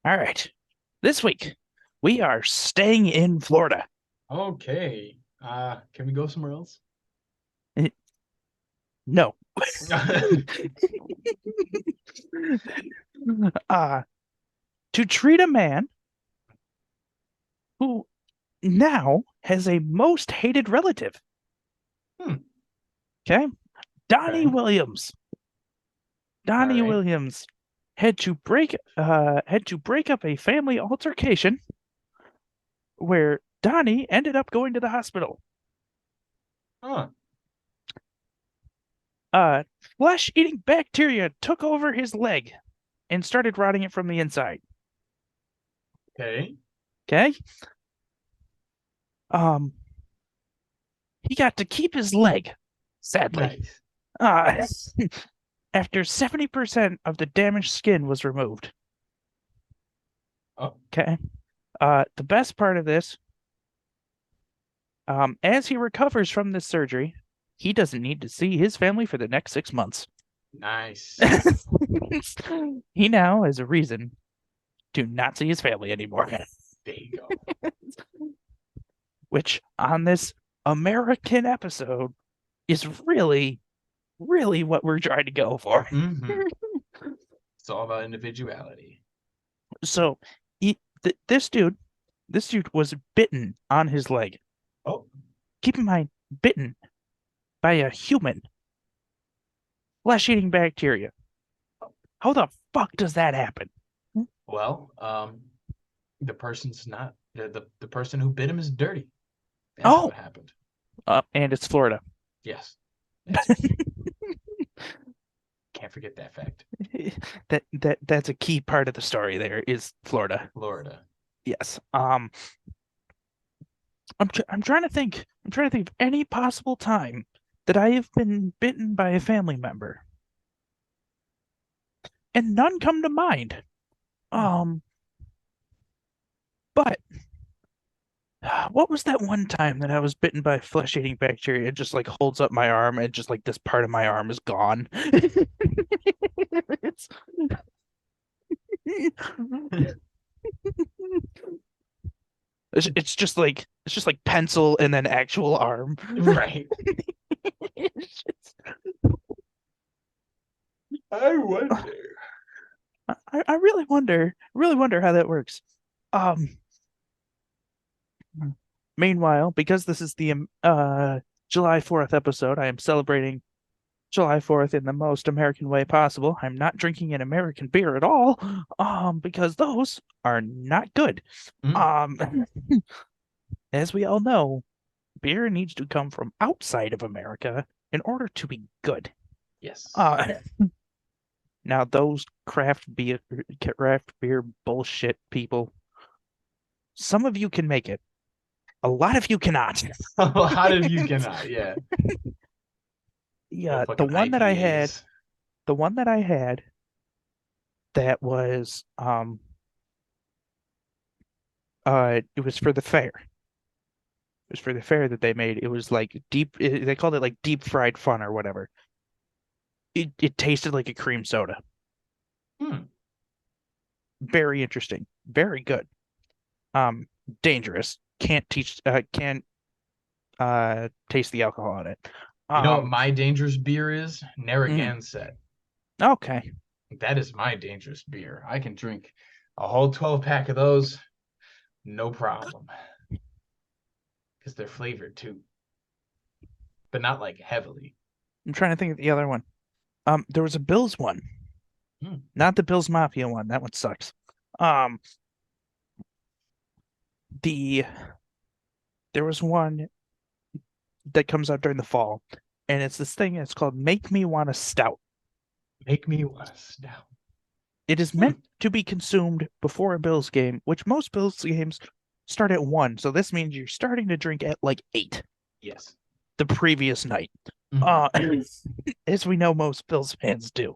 All right. This week, we are staying in Florida. Okay. Can we go somewhere else? Eh, No. uh, to treat a man who now has a most hated relative. Hmm. Okay? Donnie Okay. Williams. All Donnie right. Williams had to break up a family altercation where Donnie ended up going to the hospital. Huh. Uh, Flesh-eating bacteria took over his leg and started rotting it from the inside. Okay. Okay? Um, he got to keep his leg, sadly. Nice. Uh, after 70% of the damaged skin was removed. Oh, Okay. The best part of this, as he recovers from this surgery, he doesn't need to see his family for the next 6 months. nice. He now has a reason to not see his family anymore, There you go. which on this American episode is really, really what we're trying to go for. Mm-hmm. It's all about individuality. So, this dude was bitten on his leg. Oh, Keep in mind, bitten by a human flesh-eating bacteria. How the fuck does that happen? well, the person's not the person who bit him is dirty. That's how Oh, it happened. and it's Florida. Yes. That's key. Can't forget that fact. That's a key part of the story. There is Florida. Florida. Yes. I'm trying to think. I'm trying to think of any possible time that I have been bitten by a family member, and none come to mind. Hmm. Um, but what was that one time that I was bitten by flesh-eating bacteria? It just like holds up my arm, and just like this part of my arm is gone. It's, it's just like pencil and then actual arm. Right. It's just- I wonder. I really wonder how that works. Um, Meanwhile, because this is the July 4th episode, I am celebrating July 4th in the most American way possible. I'm not drinking an American beer at all, because those are not good. Mm. Um, as we all know, beer needs to come from outside of America in order to be good. Yes. Uh, Now those craft beer bullshit people, some of you can make it. A lot of you cannot. A lot of you cannot. Yeah. Oh, Yeah, the fucking one that I had, IPAs. the one that I had that was it was for the fair. It was for the fair that they made. It was like they called it like deep fried fun or whatever. It tasted like a cream soda. Hmm. Very interesting. Very good. Um, Dangerous. Can't taste the alcohol in it. You know what Um, my dangerous beer is? mm, Narragansett. okay. That is my dangerous beer. I can drink a whole 12 pack of those, no problem, because they're flavored too, but not like heavily. I'm trying to think of the other one. There was a Bills one, Hmm. not the Bills Mafia one. That one sucks. Um, the There was one that comes out during the fall, and it's this thing. It's called Make Me Want a Stout. Make me want to stout. It is Hmm. meant to be consumed before a Bills game, which most Bills games start at 1. So this means you're starting to drink at like 8 Yes. the previous night. Mhm. Uh, as we know, most Bills fans do.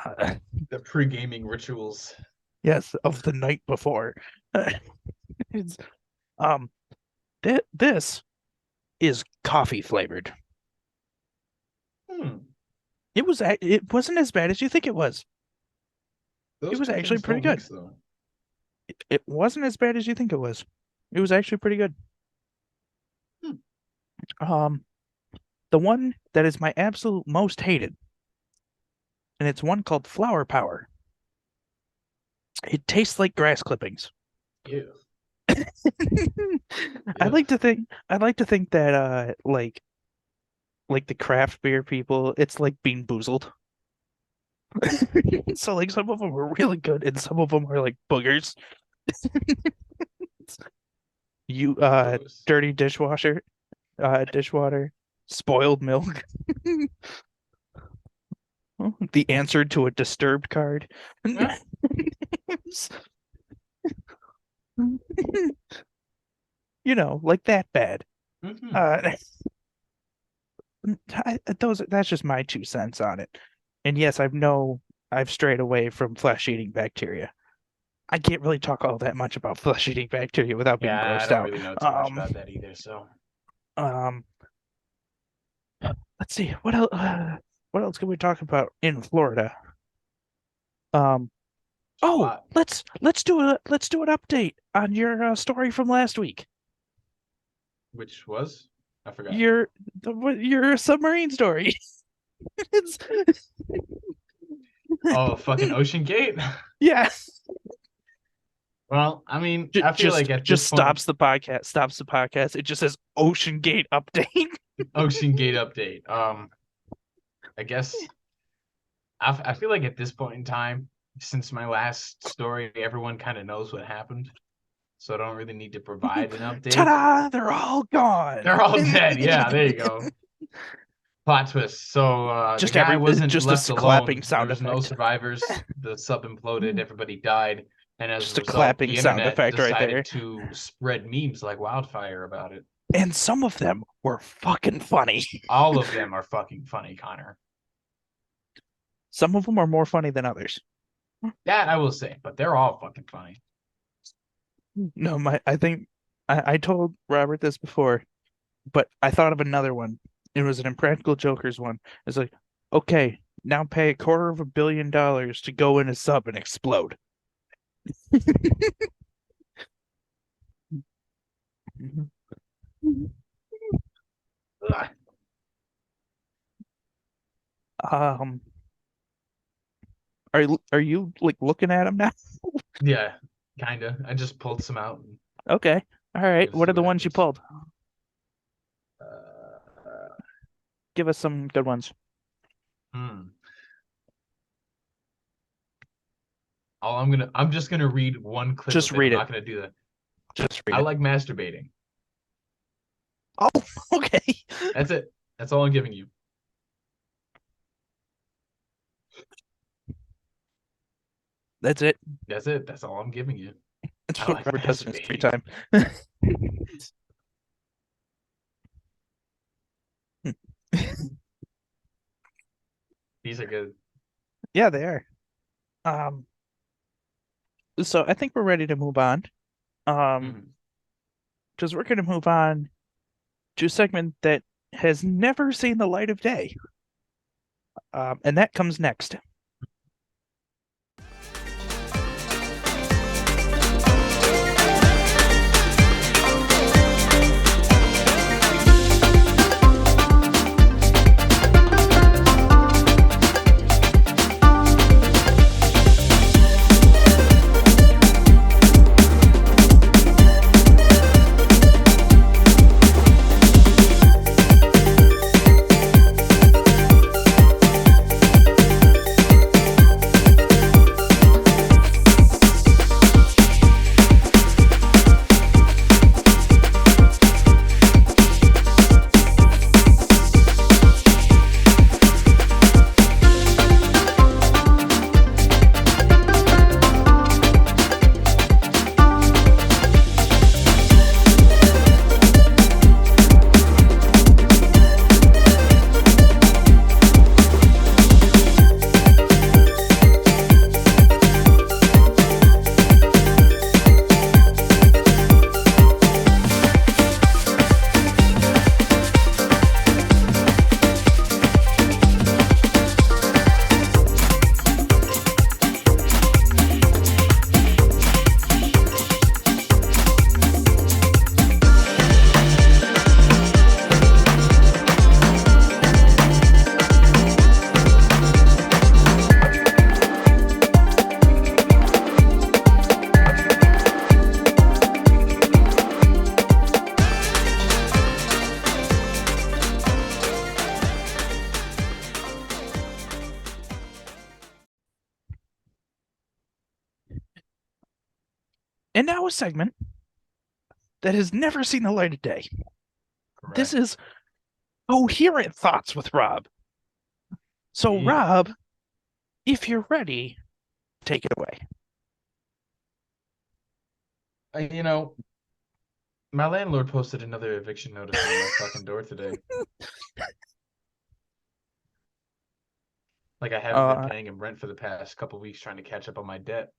Uh, The pre-gaming rituals. yes, of the night before. It's, um, this is coffee flavored. Hmm. It wasn't as bad as you think it was. It Those was two actually things pretty don't good. mix though. It wasn't as bad as you think it was. It was actually pretty good. Hmm. Um, the one that is my absolute most hated, and it's one called Flower Power. It tastes like grass clippings. Ew. I Ew. like to think that like the craft beer people, it's like Bean Boozled. So like some of them are really good and some of them are like boogers. You Gross. dirty dishwater, spoiled milk. The answer to a disturbed card. Yeah. You know, like that bad. Hmm. Uh that's just my 2 cents on it. And yes, I've strayed away from flesh-eating bacteria. I can't really talk all that much about flesh-eating bacteria without being Yeah, I grossed don't out. really know too much about that either. So Um, let's see, what else? What else can we talk about in Florida? Um, a oh, lot. let's do an update on your story from last week. Which was? I forgot. Your your submarine story. It's Oh, fucking Ocean Gate. yeah. Well, I mean, I feel like at this Just point, stops the podcast. Stops the podcast. It just says Ocean Gate update. Ocean Gate update. I guess I feel like at this point in time, since my last story, everyone kind of knows what happened, so I don't really need to provide an update. Ta-da! They're all gone. They're all dead. Yeah, there you go. Plot twist. So the guy wasn't Just left a clapping alone. There sound was no effect. survivors. The sub imploded. Everybody died, and as a Just a result, clapping the sound internet effect right decided there. to spread memes like wildfire about it. And some of them were fucking funny. All of them are fucking funny, Connor. Some of them are more funny than others. That I will say, but they're all fucking funny. No, I think I told Robert this before, but I thought of another one. It was an Impractical Jokers one. It's like, okay, now pay $250 million to go in a sub and explode. Ugh. Um, are you like looking at them now? Yeah, kinda. I just pulled some out. And Okay, all right. we'll What see are the what ones you happens. pulled? Uh, Give us some good ones. hmm. I'm just gonna read one clip Just of it. I'm read it. not gonna do that. Just I read it. like masturbating. Oh, okay. That's it. That's all I'm giving you. That's it. That's it. That's all I'm giving you. That's I what like Robert does in his free masturbating. time. These are good. Yeah, they are. Um, so I think we're ready to move on. Mhm. Because we're gonna move on to a segment that has never seen the light of day. And that comes next. And now a segment that has never seen the light of day. This Correct. is Coherent Thoughts with Rob. So, Yeah. Rob, if you're ready, take it away. You know, my landlord posted another eviction notice on my fucking door today. Like I haven't been Uh, paying him rent for the past couple weeks trying to catch up on my debt.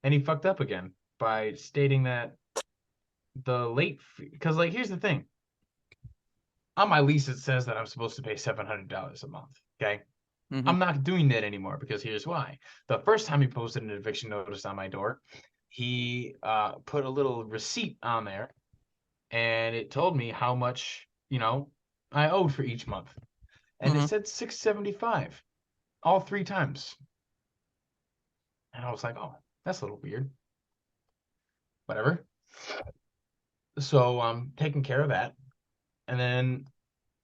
And he fucked up again by stating that the late fee, because like here's the thing. On my lease it says that I'm supposed to pay $700 a month. Okay. mhm, I'm not doing that anymore because here's why. The first time he posted an eviction notice on my door, he put a little receipt on there and it told me how much, I owed for each month. And it mhm, said 675 all three times. And I was like, oh, that's a little weird. Whatever. So I'm taking care of that. And then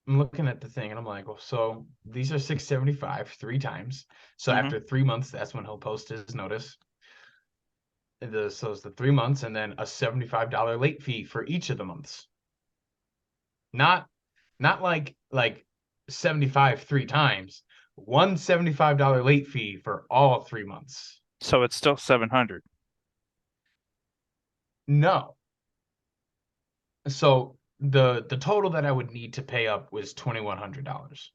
I'm looking at the thing and I'm like, well, so these are 675 three times. So mhm, after 3 months, that's when he'll post his notice. So it's the 3 months and then a $75 late fee for each of the months. Not not like 75 three times. One $75 late fee for all 3 months. so it's still 700. No. So the total that I would need to pay up was $2,100.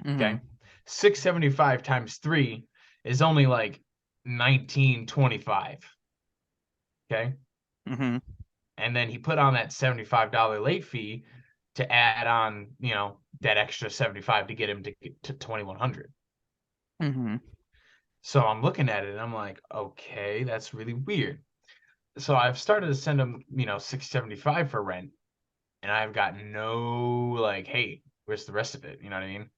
Mhm, Okay. 675 times three is only like 1925. Okay. mhm, And then he put on that $75 late fee to add on, that extra 75 to get him to get to 2100. mhm. So I'm looking at it and I'm like, okay, that's really weird. So I've started to send him, 675 for rent, and I've got no like, hey, where's the rest of it? You know what I mean?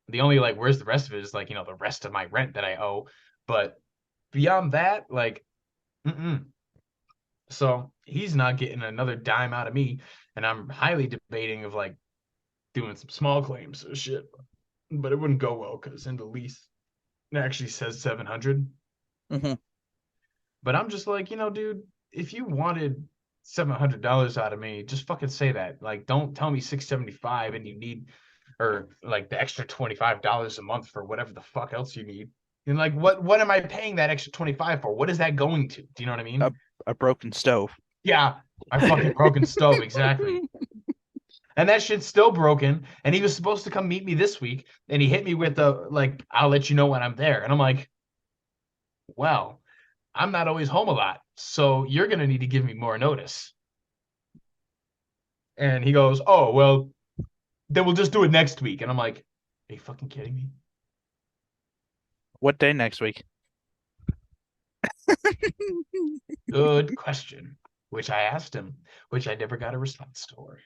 The only like, where's the rest of it is like, the rest of my rent that I owe. But beyond that, like, mm-mm. So he's not getting another dime out of me, and I'm highly debating of like doing some small claims or shit. But it wouldn't go well because in the lease it actually says 700. Mhm. But I'm just like, dude, if you wanted $700 out of me, just fucking say that. Like, don't tell me 675 and you need, or like the extra $25 a month for whatever the fuck else you need. And like, what am I paying that extra 25 for? What is that going to? Do you know what I mean? A, a broken stove. Yeah, my fucking broken stove, exactly. And that shit's still broken. And he was supposed to come meet me this week, and he hit me with the like, I'll let you know when I'm there. And I'm like, well, I'm not always home a lot, so you're gonna need to give me more notice. And he goes, oh, well, then we'll just do it next week. And I'm like, are you fucking kidding me? What day next week? Good question. Which I asked him, which I never got a response for.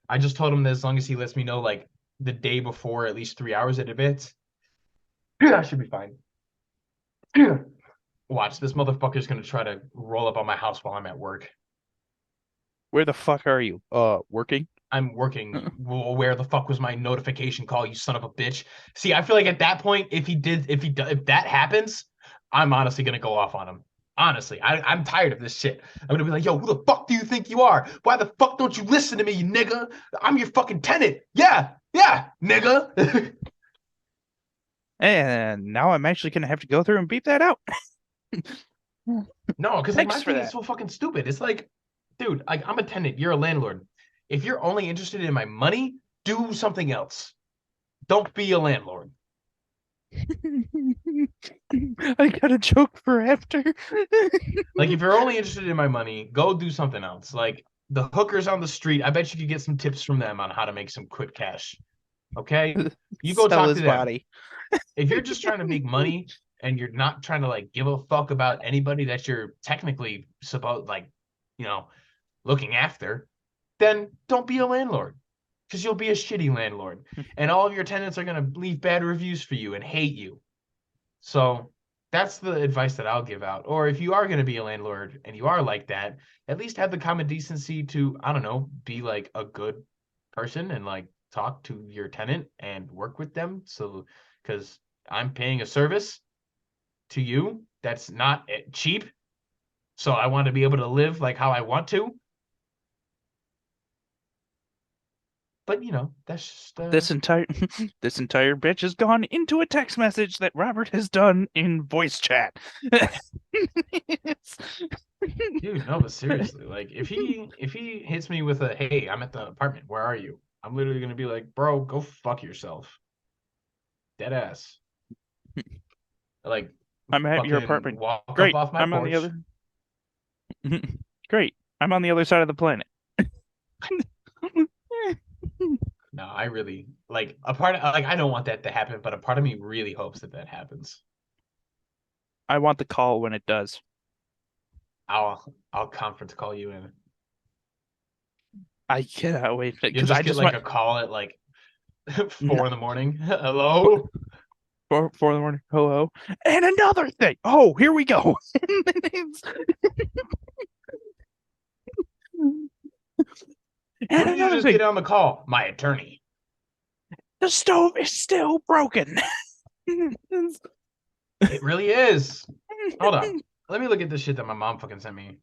I just told him that as long as he lets me know like the day before, at least 3 hours in advance, I should be fine. Watch, this motherfucker's gonna try to roll up on my house while I'm at work. Where the fuck are you? Working? I'm working. Well, where the fuck was my notification call, you son of a bitch? See, I feel like at that point, if that happens, I'm honestly gonna go off on him. Honestly, I'm tired of this shit. I'm gonna be like, yo, who the fuck do you think you are? Why the fuck don't you listen to me, you nigga? I'm your fucking tenant. Yeah, yeah, nigga. And now I'm actually gonna have to go through and beep that out. No, because like my Thanks for thing is that. so fucking stupid. It's like, dude, like I'm a tenant, you're a landlord. If you're only interested in my money, do something else. Don't be a landlord. I got a joke for after. Like if you're only interested in my money, go do something else. Like the hookers on the street, I bet you could get some tips from them on how to make some quick cash. Okay? You go Sell talk his to them. body. If you're just trying to make money and you're not trying to like give a fuck about anybody that you're technically supposed like, you know, looking after, then don't be a landlord. Because you'll be a shitty landlord. And all of your tenants are gonna leave bad reviews for you and hate you. So that's the advice that I'll give out. Or if you are going to be a landlord and you are like that, at least have the common decency to, I don't know, be like a good person and like talk to your tenant and work with them. So, because I'm paying a service to you that's not cheap. So I want to be able to live like how I want to. But that's just This entire this entire bitch has gone into a text message that Robert has done in voice chat. dude, no, but seriously, like if he hits me with a hey, I'm at the apartment, where are you? I'm literally gonna be like, bro, go fuck yourself. Dead ass. Like I'm at your fucking apartment. walk up Great. off my I'm on the porch. other. Great. I'm on the other side of the planet. No, I really like a part of, like I don't want that to happen, but a part of me really hopes that that happens. I want the call when it does. I'll conference call you in. I cannot wait You'll because just I get just like want a call at like no, 4 in the morning. Hello? 4 in the morning. Hello. And another thing. Oh, here we go. Who And did you another just get thing. on the call? My attorney. The stove is still broken. It really is. Hold on. Let me look at this shit that my mom fucking sent me.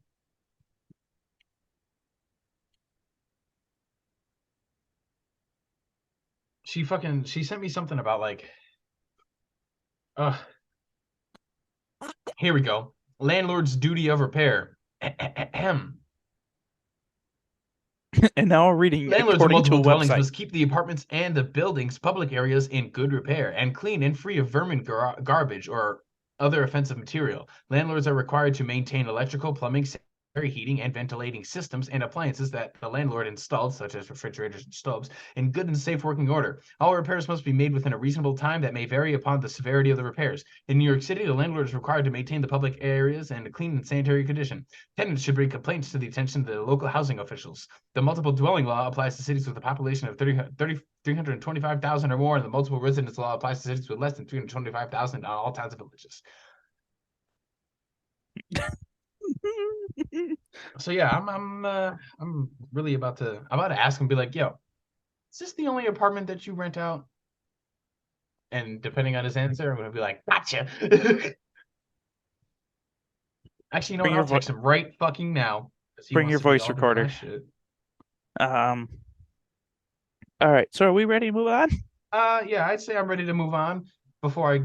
She sent me something about like uh here we go. Landlord's duty of repair. Ahem. And now I'm reading Landlords of according to multiple a dwellings website. must keep the apartments and the building's public areas in good repair and clean and free of vermin, garbage, or other offensive material. Landlords are required to maintain electrical, plumbing, sanitary, heating, and ventilating systems and appliances that the landlord installed, such as refrigerators and stoves, in good and safe working order. All repairs must be made within a reasonable time that may vary upon the severity of the repairs. In New York City, the landlord is required to maintain the public areas in a clean and sanitary condition. Tenants should bring complaints to the attention of the local housing officials. The multiple dwelling law applies to cities with a population of 325,000 or more, and the multiple residence law applies to cities with less than 325,000 on all towns and villages. So yeah, I'm really about to ask him, be like, yo, is this the only apartment that you rent out? And depending on his answer, I'm gonna be like, gotcha. Actually, you know what? Bring I'll your text him right fucking now because he bring wants your to be voice all up in my recorder. shit. Um. All right. So are we ready to move on? Yeah, I'd say I'm ready to move on before I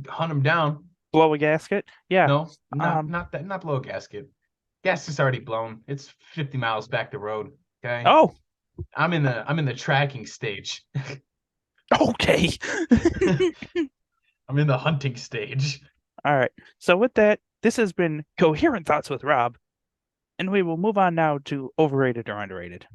hunt him down. Blow a gasket. Yeah. No, not Um. not that, not blow a gasket. Gasket's already blown. It's 50 miles back the road. Okay, Oh. I'm in the tracking stage. Okay. I'm in the hunting stage. All right. So with that, this has been Coherent Thoughts with Rob, and we will move on now to overrated or underrated.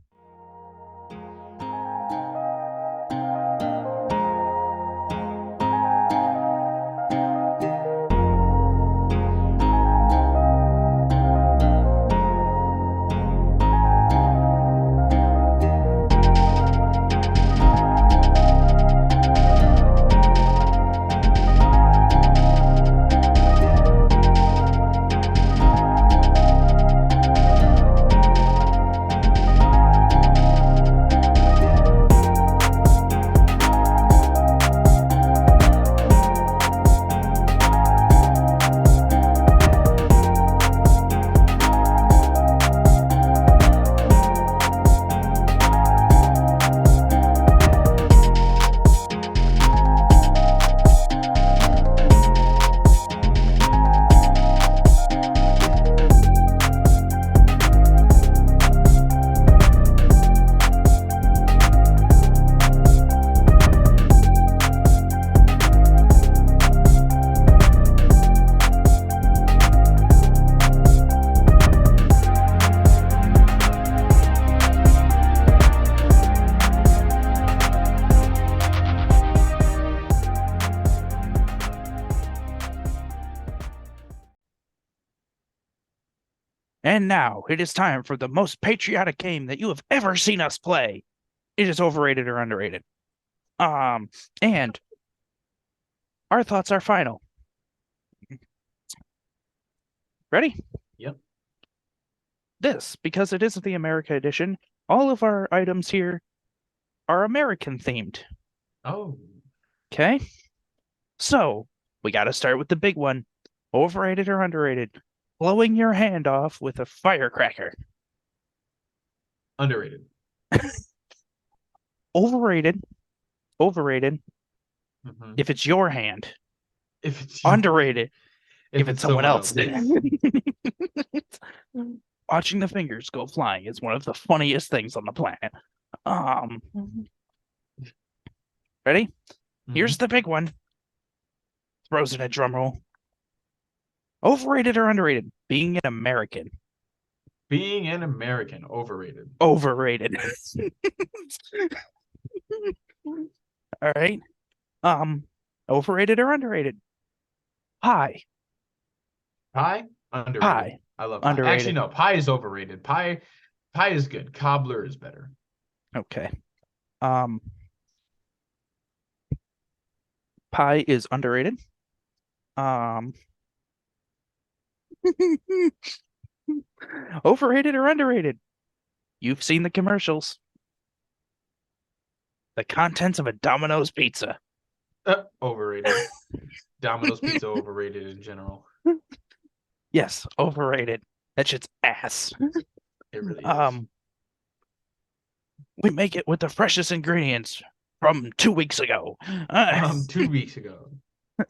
And now it is time for the most patriotic game that you have ever seen us play. It is overrated or underrated. And our thoughts are final. Ready? Yep. This, because it is the America edition, all of our items here are American themed. Oh, Okay? So, we got to start with the big one. Overrated or underrated? Blowing your hand off with a firecracker. Underrated. Overrated. Overrated Hmm. if it's your hand. If it's your, Underrated if if it's it's someone someone else. else, yes. Watching the fingers go flying is one of the funniest things on the planet. Um, Ready? Here's Hmm. the big one. Throws in a drum roll. Overrated or underrated? Being an American. Being an American, overrated. Overrated. All right. Um, Overrated or underrated? Pie. Pie, underrated. Pie. I love pie. Actually, Underrated. no, pie is overrated. Pie is good. Cobbler is better. Okay. Um, Pie is underrated. Um, Overrated or underrated? You've seen the commercials. The contents of a Domino's pizza. Overrated. Domino's pizza overrated in general. Yes, overrated. That shit's ass. It really is. Um, we make it with the freshest ingredients from 2 weeks ago. From 2 weeks ago.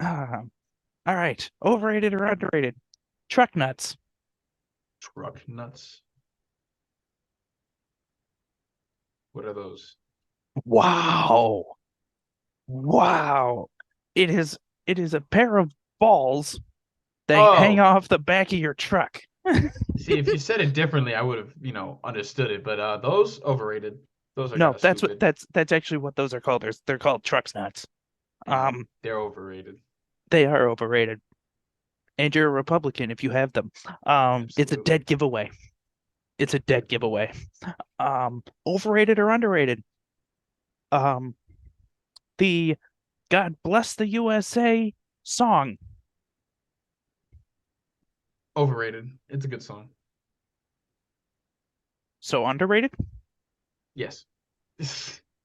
All right. Overrated or underrated? Truck nuts. Truck nuts. What are those? Wow. Wow. It is a pair of balls that hang Oh, off the back of your truck. see, if you said it differently, I would have, understood it. But those overrated. Those are kind No, of that's what stupid. that's actually what those are called. They're called truck nuts. Yeah, Um, they're overrated. they are overrated. And you're a Republican if you have them. It's a Absolutely. dead giveaway. It's a dead giveaway. Overrated or underrated? Um, the God Bless the USA song. Overrated. It's a good song. So underrated? Yes.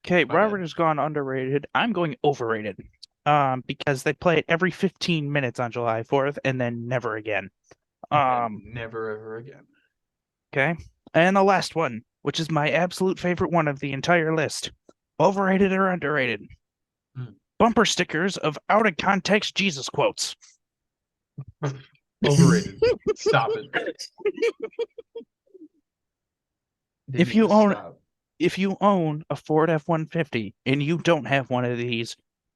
Okay, My Robert bad. has gone underrated. I'm going overrated. Because they play it every 15 minutes on July 4th and then never again. And then Um, never ever again. okay. And the last one, which is my absolute favorite one of the entire list. Overrated or underrated? Mm. Bumper stickers of out of context Jesus quotes. Overrated. Stop it. They If need to you own stop. if you own a Ford F-150 and you don't have one of these,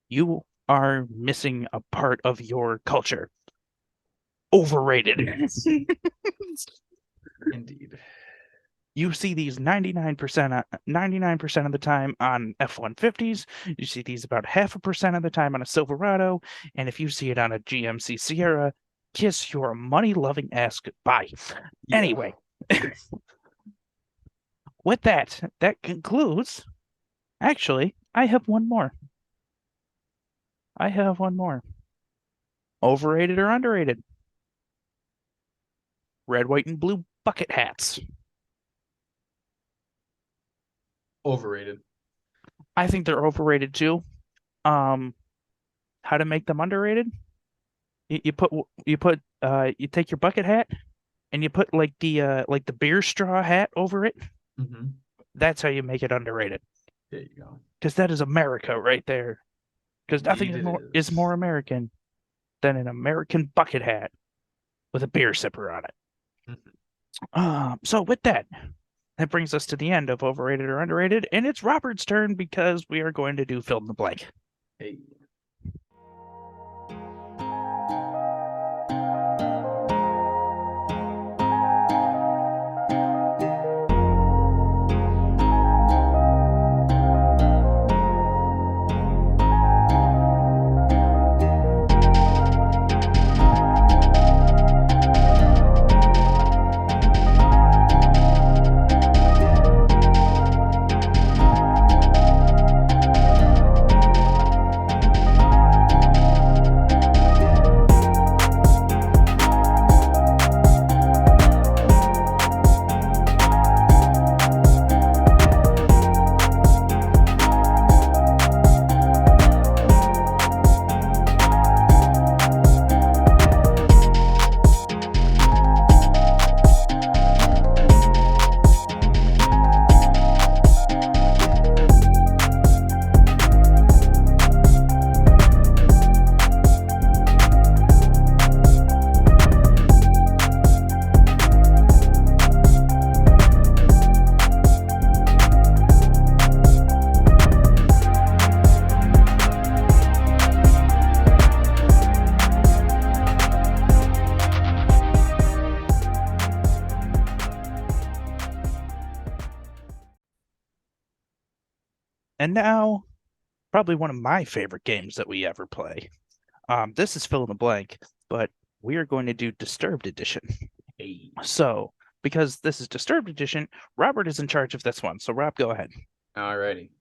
you are missing a part of your culture. Overrated. Indeed. You see these 99% of the time on F-150s. You see these about 0.5% of the time on a Silverado, and if you see it on a GMC Sierra, kiss your money-loving ass goodbye. Yeah. Anyway, with that concludes. Actually, I have one more. I have one more. Overrated or underrated? Red, white, and blue bucket hats. Overrated. I think they're overrated too. Um, how to make them underrated? You take your bucket hat and you put like the beer straw hat over it. Hmm. That's how you make it underrated. There you go. Because that is America right there. Because nothing Indeed is it more is. American than an American bucket hat with a beer sipper on it. Mhm. So with that, that brings us to the end of overrated or underrated, and it's Robert's turn because we are going to do fill in the blank. Hey. And now, probably one of my favorite games that we ever play. This is fill in the blank, but we are going to do Disturbed Edition. Hey. So, because this is Disturbed Edition, Robert is in charge of this one. So, Rob, go ahead. Alrighty.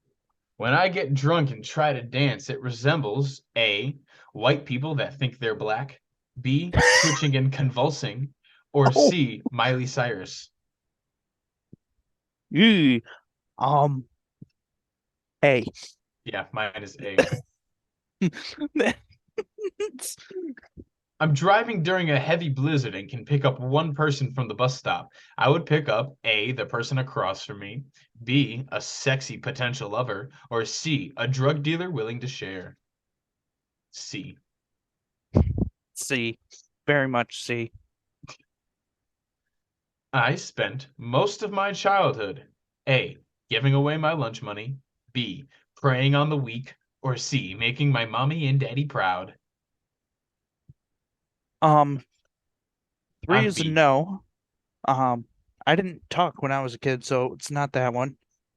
When I get drunk and try to dance, it resembles A, white people that think they're black, B, twitching and convulsing, or Oh, C, Miley Cyrus. ew. Um, A. Yeah, mine is A. I'm driving during a heavy blizzard and can pick up one person from the bus stop. I would pick up A, the person across from me, B, a sexy potential lover, or C, a drug dealer willing to share. C. C. Very much C. I spent most of my childhood A, giving away my lunch money, B, preying on the weak, or C, making my mommy and daddy proud. Um, three I'm is a B. no. I didn't talk when I was a kid, so it's not that one.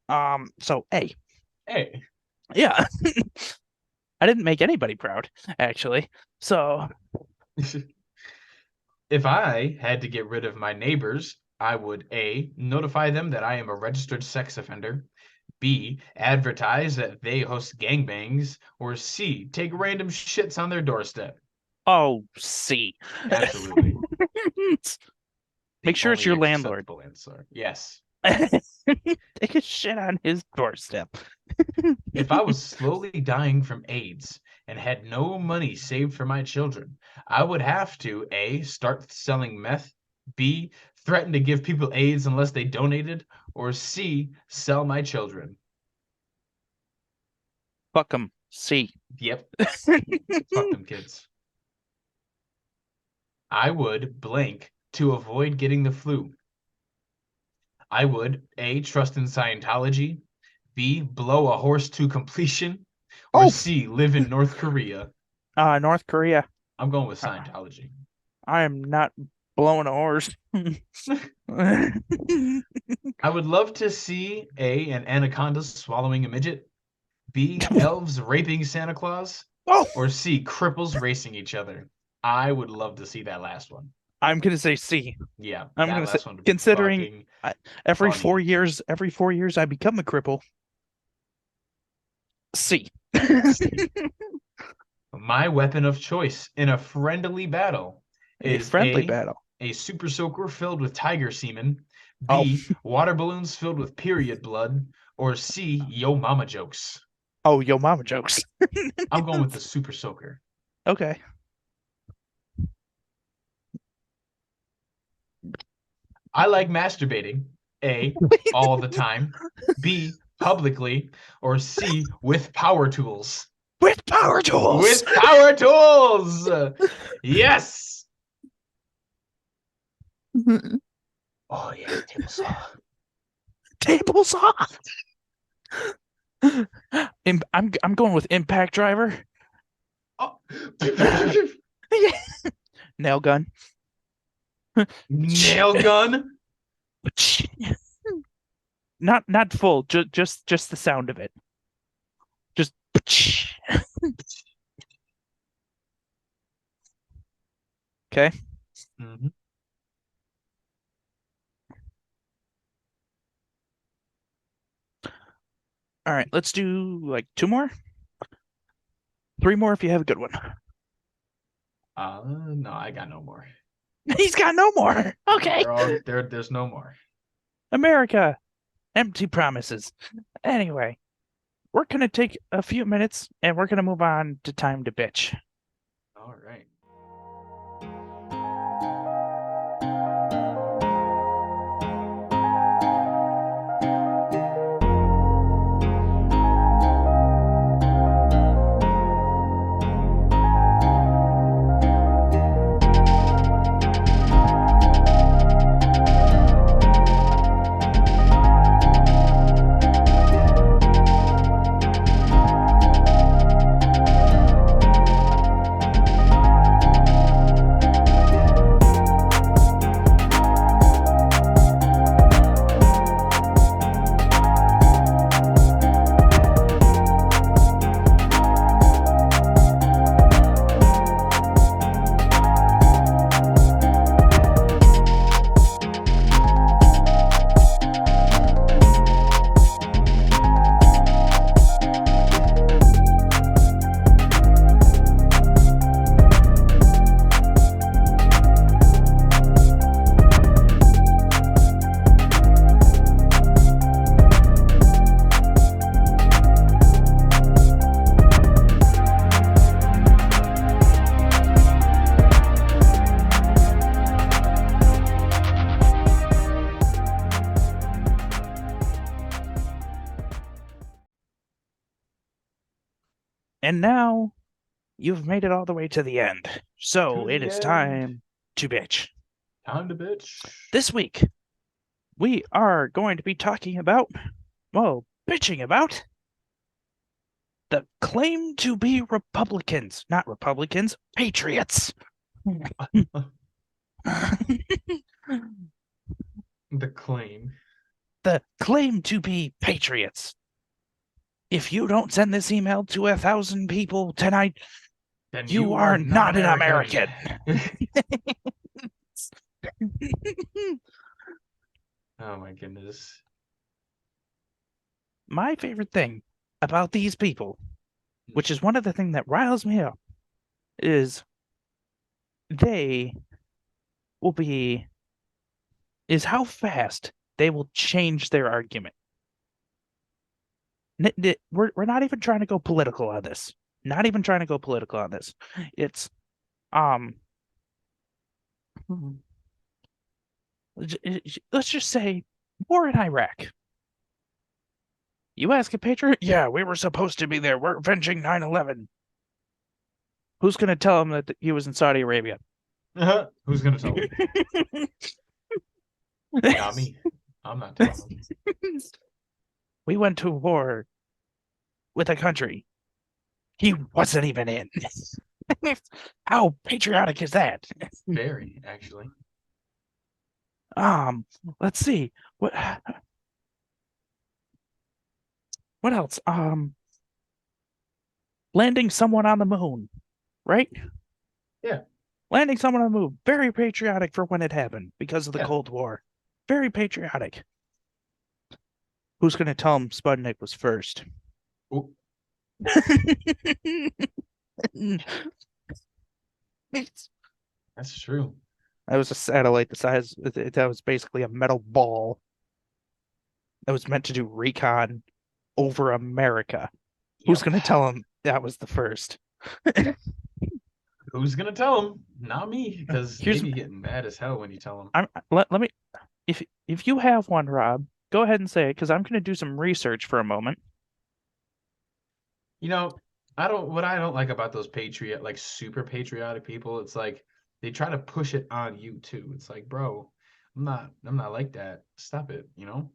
So A. A. Yeah. I didn't make anybody proud, actually. So, If I had to get rid of my neighbors, I would A, notify them that I am a registered sex offender, B, advertise that they host gangbangs, or C, take random shits on their doorstep. oh, C. Absolutely. Make The sure it's only your landlord. acceptable answer. Yes. Take a shit on his doorstep. If I was slowly dying from AIDS and had no money saved for my children, I would have to A, start selling meth, B, threaten to give people AIDS unless they donated, or C, sell my children. Fuck him. C. Yep, fuck them kids. I would blank to avoid getting the flu. I would A, trust in Scientology, B, blow a horse to completion, or Oh, C, live in North Korea. North Korea. I'm going with Uh, Scientology. I am not blowing a horse. I would love to see A, an anaconda swallowing a midget, B, elves raping Santa Claus, Oh, or C, cripples racing each other. I would love to see that last one. I'm gonna say C. Yeah, I'm that gonna say, last one would be considering fucking every funny. 4 years, I become a cripple. C. My weapon of choice in a friendly battle A is friendly battle. A super soaker filled with tiger semen, Oh, B, water balloons filled with period blood, or C, yo mama jokes. oh, yo mama jokes. I'm going with the super soaker. Okay. I like masturbating. A, all the time. B, publicly. Or C, with power tools. With power tools. With power tools! Yes! Oh, yeah, table saw. Table saw. I'm going with impact driver. Oh. Nail gun. Nail gun? Not full, just the sound of it. Just okay. Mm-hmm. All right, let's do like two more. Three more if you have a good one. No, I got no more. He's got no more. Okay. There's no more. America, empty promises. Anyway, we're gonna take a few minutes and we're gonna move on to time to bitch. All right. And now you've made it all the way to the end. To So it the is end. time to bitch. Time to bitch. This week, we are going to be talking about, well, bitching about the claim to be Republicans, not Republicans, patriots. The claim. The claim to be patriots. If you don't send this email to 1,000 people tonight, Then you you are are not not an American. American. Oh my goodness. My favorite thing about these people, which is one of the things that riles me up, is they will be is how fast they will change their argument. We're not even trying to go political on this. Not even trying to go political on this. It's um let's just say war in Iraq. You ask a patriot? Yeah, we were supposed to be there. We're avenging 9/11. Who's going to tell him that he was in Saudi Arabia? Who's gonna tell him? Not me. I'm not telling him. We went to war with a country he wasn't even in. How patriotic is that? Very, actually. Um, let's see. What else? Landing someone on the moon, right? Yeah. Landing someone on the moon. Very patriotic for when it happened because of the Yeah. Cold War. Very patriotic. Who's going to tell him Sputnik was first? Ooh, that's true. That was a satellite the size that was basically a metal ball that was meant to do recon over America. Who's Yep. going to tell him that was the first? Who's gonna tell him? Not me, because they Here's be getting mad as hell when you tell them. let me if you have one, Rob, go ahead and say it because I'm going to do some research for a moment. You know, what I don't like about those patriot, like super patriotic people, it's like they try to push it on you too. It's like, bro, I'm not like that. Stop it, you know?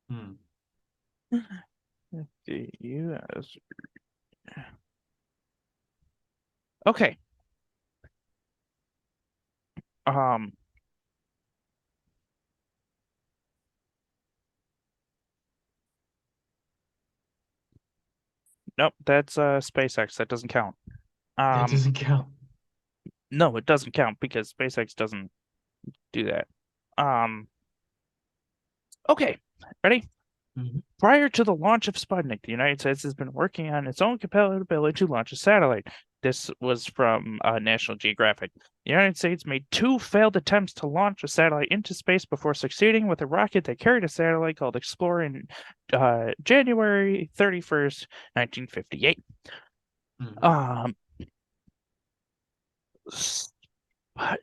Hmm. The U.S. Okay. Um. Nope. That's SpaceX. That doesn't count. That Um. doesn't count. No, it doesn't count because SpaceX doesn't do that. Um. Okay. Ready? Mhm. Prior to the launch of Sputnik, the United States has been working on its own capability to launch a satellite. This was from National Geographic. The United States made two failed attempts to launch a satellite into space before succeeding with a rocket that carried a satellite called Explorer in January 31st, 1958. Mhm. Um, Sputnik.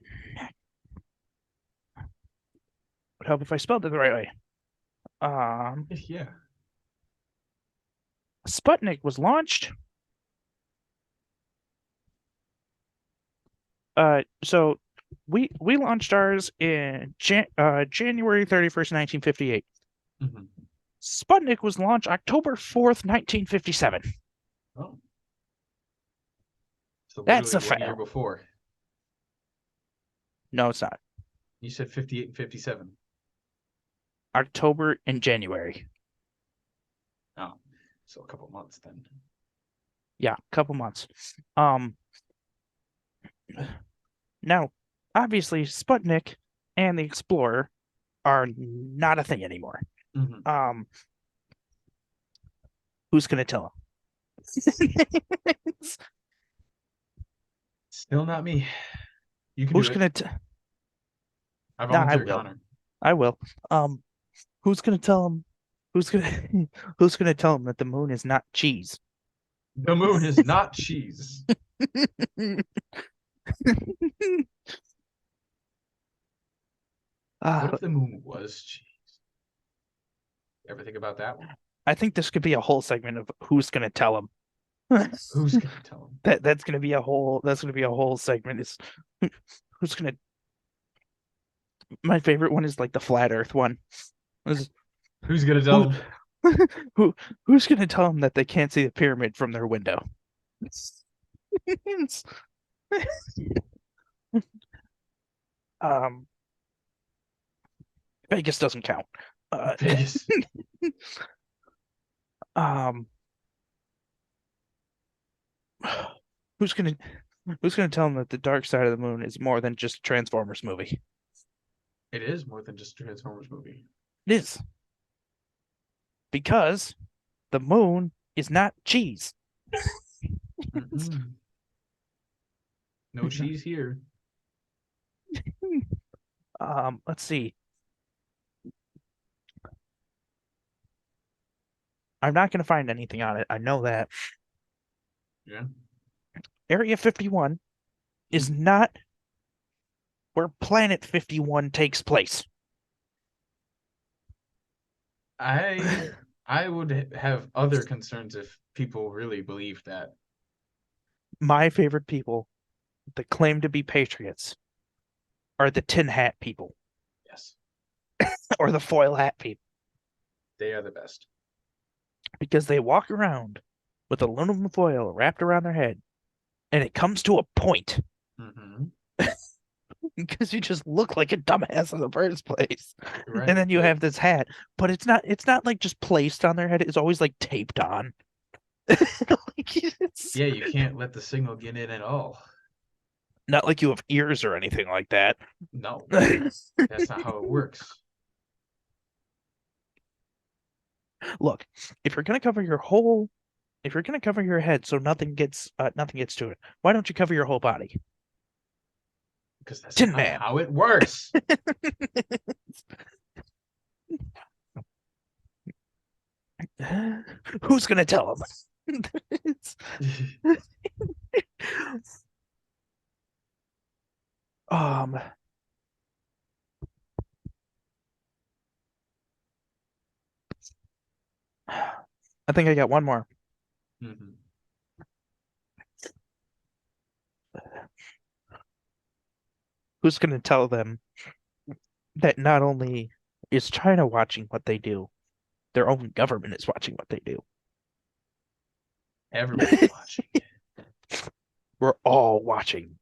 Would help if I spelled it the right way. Um, Yeah. Sputnik was launched. So we launched ours in January 31st, 1958. Mhm. Sputnik was launched October 4th, 1957. Oh, so That's literally a 1 year fail. before. No, it's not. You said 58 and 57. October and January. Oh, so a couple months then. Yeah, a couple months. Um, Now, obviously, Sputnik and the Explorer are not a thing anymore. Mhm. Um, who's gonna tell him? Still not me. You can do Who's it. gonna? I Nah, I volunteer, will. Connor. I will. Um, who's gonna tell him? Who's gonna? Who's gonna tell him that the moon is not cheese? The moon is not cheese. What uh, if the moon was cheese? Ever think about that one? I think this could be a whole segment of who's gonna tell him. Who's gonna tell him? That's gonna be a whole segment. Is who's gonna my favorite one is like the flat Earth one. Is Who's gonna tell who him? who who's gonna tell them that they can't see the pyramid from their window? um, Vegas doesn't count. Uh, Vegas. um, who's gonna who's gonna tell them that the dark side of the moon is more than just a Transformers movie? It is more than just a Transformers movie. It is because the moon is not cheese. Mm-mm. No cheese here. Let's see. I'm not gonna find anything on it. I know that. Yeah. Area 51 is not where Planet 51 takes place. I would have other concerns if people really believed that. My favorite people that claim to be patriots are the tin hat people Yes, or the foil hat people they are the best. because they walk around with aluminum foil wrapped around their head and it comes to a point Mm-hmm. because you just look like a dumbass in the first place. Right. And then you Like, have this hat, but it's not like just placed on their head, it's always like taped on. Like, it's yeah, you can't let the signal get in at all. not like you have ears or anything like that. No, that's not how it works. Look, if you're gonna cover your head so nothing gets to it, why don't you cover your whole body? Because that's Tin not Man. how it works. Who's gonna tell him? um, I think I got one more. Mhm. Who's gonna tell them that not only is China watching what they do, their own government is watching what they do. Everyone's watching. We're all watching.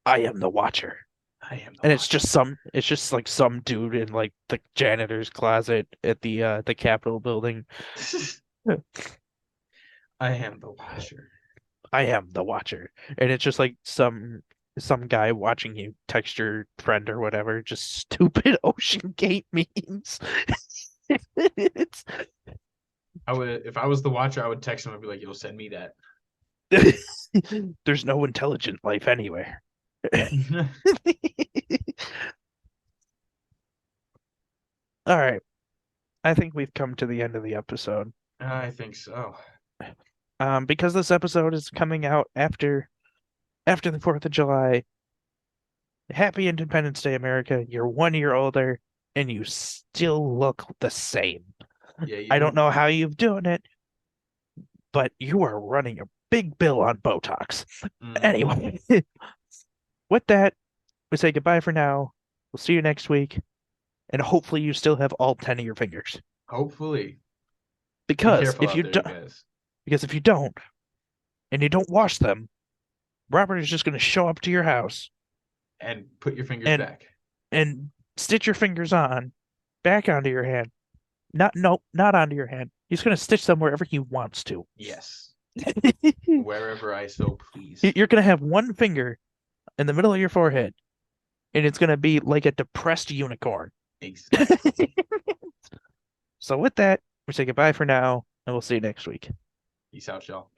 I am the watcher. I am the And watcher. it's just like some dude in like the janitor's closet at the Capitol building. I am the watcher. I am the watcher. And it's just like some guy watching you text your friend or whatever, just stupid Ocean Gate memes. It's I would, if I was the watcher, I would text him and be like, "Yo, send me that." there's no intelligent life anywhere. All right. I think we've come to the end of the episode. I think so. Because this episode is coming out after the 4th of July. Happy Independence Day, America. You're 1 year older and you still look the same. Yeah, you I don't do. know how you've done it, but you are running a big bill on Botox. Mm-hmm. Anyway, with that, we say goodbye for now. We'll see you next week, and hopefully you still have all 10 of your fingers. Hopefully. Be Because careful if out you there, you do, guys. because if you don't, and you don't wash them, Robert is just going to show up to your house And put your fingers and back. and stitch your fingers on back onto your hand. Not onto your hand. He's going to stitch them wherever he wants to. Yes. Wherever I so please. You're going to have one finger in the middle of your forehead, and it's going to be like a depressed unicorn. Exactly. So with that, we say goodbye for now, and we'll see you next week. Peace out, y'all.